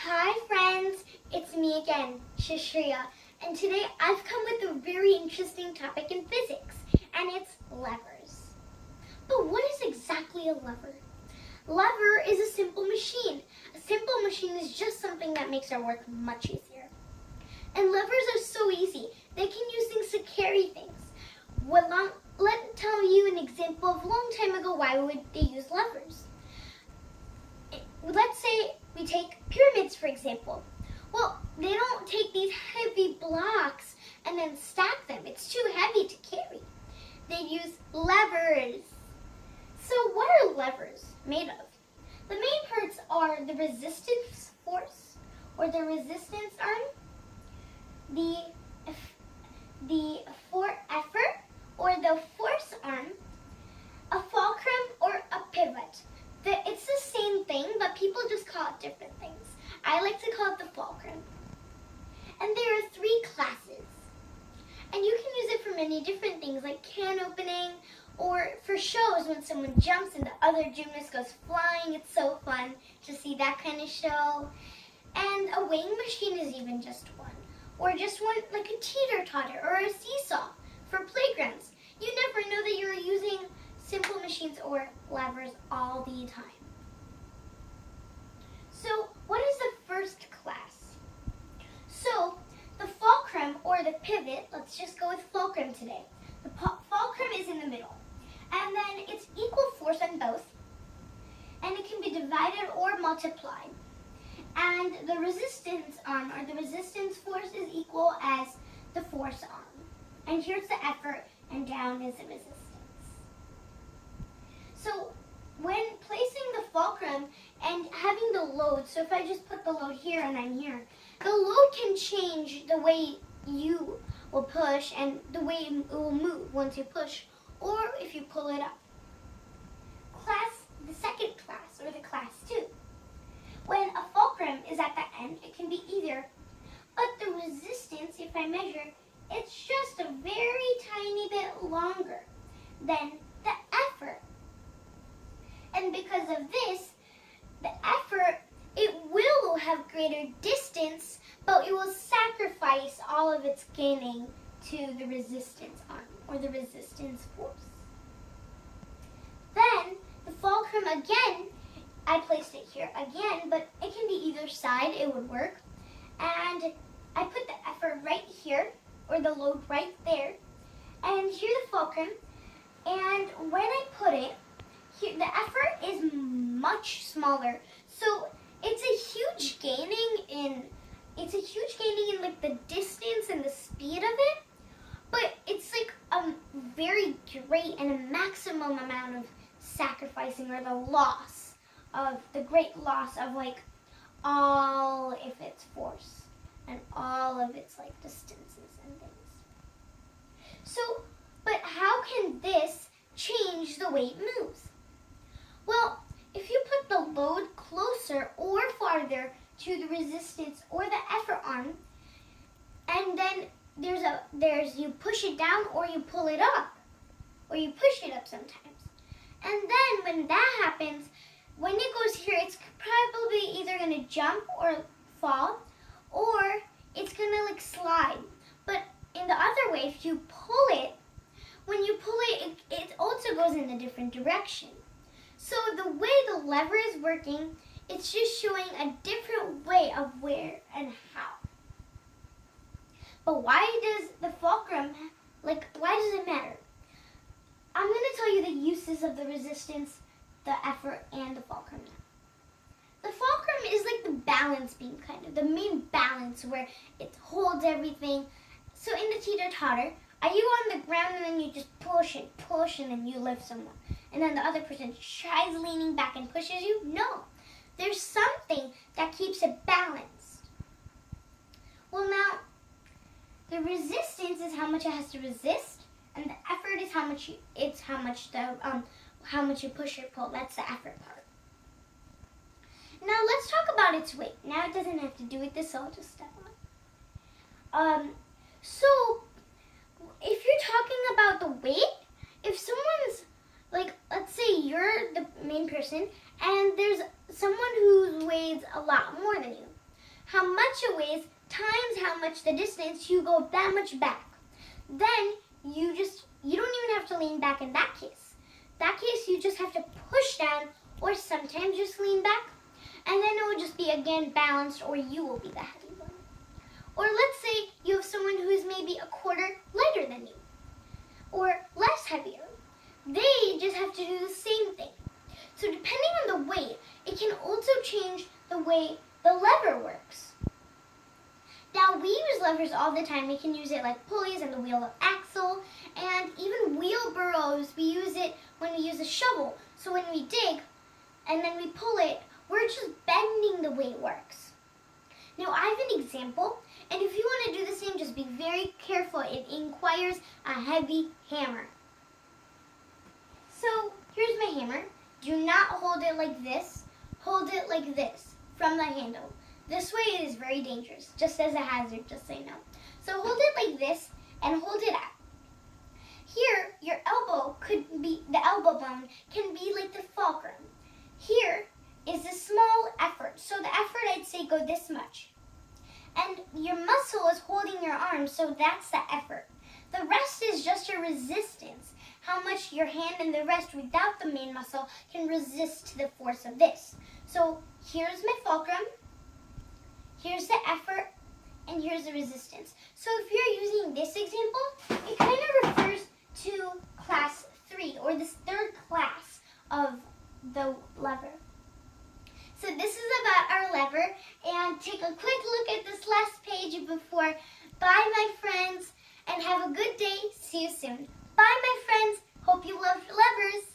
Hi friends, it's me again, Sushreeya, and today I've come with a very interesting topic in physics, and it's levers. But what is exactly a lever? Lever is a simple machine. A simple machine is just something that makes our work much easier. And levers are so easy. They can use things to carry things. Let me tell you an example of a long time ago why would they use levers. Let's say we take pyramids, for example. Well, they don't take these heavy blocks and then stack them. It's too heavy to carry. They use levers. So what are levers made of? The main parts are the resistance force, or the resistance arm, the effort, or the force arm, a fulcrum, or a pivot. It's the same thing, but people just call it different things. I like to call it the fulcrum. And there are 3 classes. And you can use it for many different things, like can opening, or for shows when someone jumps and the other gymnast goes flying. It's so fun to see that kind of show. And a weighing machine is even just one. Or just one like a teeter-totter or a seesaw for playgrounds. You never know that you're using simple machines or levers all the time. So what is the first class? So the fulcrum or the pivot, let's just go with fulcrum today. The fulcrum is in the middle. And then it's equal force on both. And it can be divided or multiplied. And the resistance arm or the resistance force is equal as the force arm. And here's the effort and down is the resistance. So when placing the fulcrum and having the load, so if I just put the load here and I'm here, the load can change the way you will push and the way it will move once you push or if you pull it up. The second class or the class 2. When a fulcrum is at the end, it can be either, but the resistance, if I measure, it's just a very tiny bit longer than the effort. And because of this, the effort, it will have greater distance, but it will sacrifice all of its gaining to the resistance arm or the resistance force. Then the fulcrum again, I placed it here again, but it can be either side, it would work. And I put the effort right here, or the load right there. And here's the fulcrum. And when I put it, here, the effort is much smaller. So it's a huge gaining in like the distance and the speed of it. But it's like a very great and a maximum amount of sacrificing or the great loss of like all of its force and all of its like distances and things. So, but how can this change the way it moves? Well, if you put the load closer or farther to the resistance or the effort arm, and then you push it down or you pull it up, or you push it up sometimes. And then when that happens, when it goes here, it's probably either going to jump or fall, or it's going to like slide. But in the other way, if you pull it, when you pull it, it also goes in a different direction. So the way the lever is working, it's just showing a different way of where and how. But why does the fulcrum, why does it matter? I'm going to tell you the uses of the resistance, the effort, and the fulcrum now. The fulcrum is like the balance beam, kind of, the main balance where it holds everything. So in the teeter-totter, are you on the ground and then you just push and then you lift someone? And then the other person tries leaning back and pushes you? No. There's something that keeps it balanced. Well now, the resistance is how much it has to resist. And the effort is how much you push or pull. That's the effort part. Now let's talk about its weight. Now it doesn't have to do with this, so I'll just step on. So if you're talking about the weight, if someone's let's say you're the main person and there's someone who weighs a lot more than you. how much it weighs times how much the distance, you go that much back. Then you don't even have to lean back in that case. That case, you just have to push down or sometimes just lean back, and then it will just be again balanced, or you will be the heavy one. Or let's say you have someone who is maybe a quarter lighter than you, or less heavier. They just have to do the same thing. So depending on the weight, it can also change the way the lever works. Now we use levers all the time. We can use it like pulleys and the wheel axle, and even wheelbarrows. We use it when we use a shovel. So when we dig and then we pull it, we're just bending the way it works. Now I have an example, and if you want to do the same, just be very careful. It requires a heavy hammer. So here's my hammer. Do not hold it like this. Hold it like this from the handle. This way it is very dangerous, just as a hazard, just so you know. So hold it like this and hold it out. Here, your elbow the elbow bone can be like the fulcrum. Here is a small effort. So the effort, I'd say, go this much. And your muscle is holding your arm, so that's the effort. The rest is just your resistance. How much your hand and the rest without the main muscle can resist to the force of this. So here's my fulcrum, here's the effort, and here's the resistance. So if you're using this example, it kind of refers to class 3, or this third class of the lever. So this is about our lever, and take a quick look at this last page before. Bye, my friends, and have a good day. See you soon. Bye, my friends. Hope you loved levers.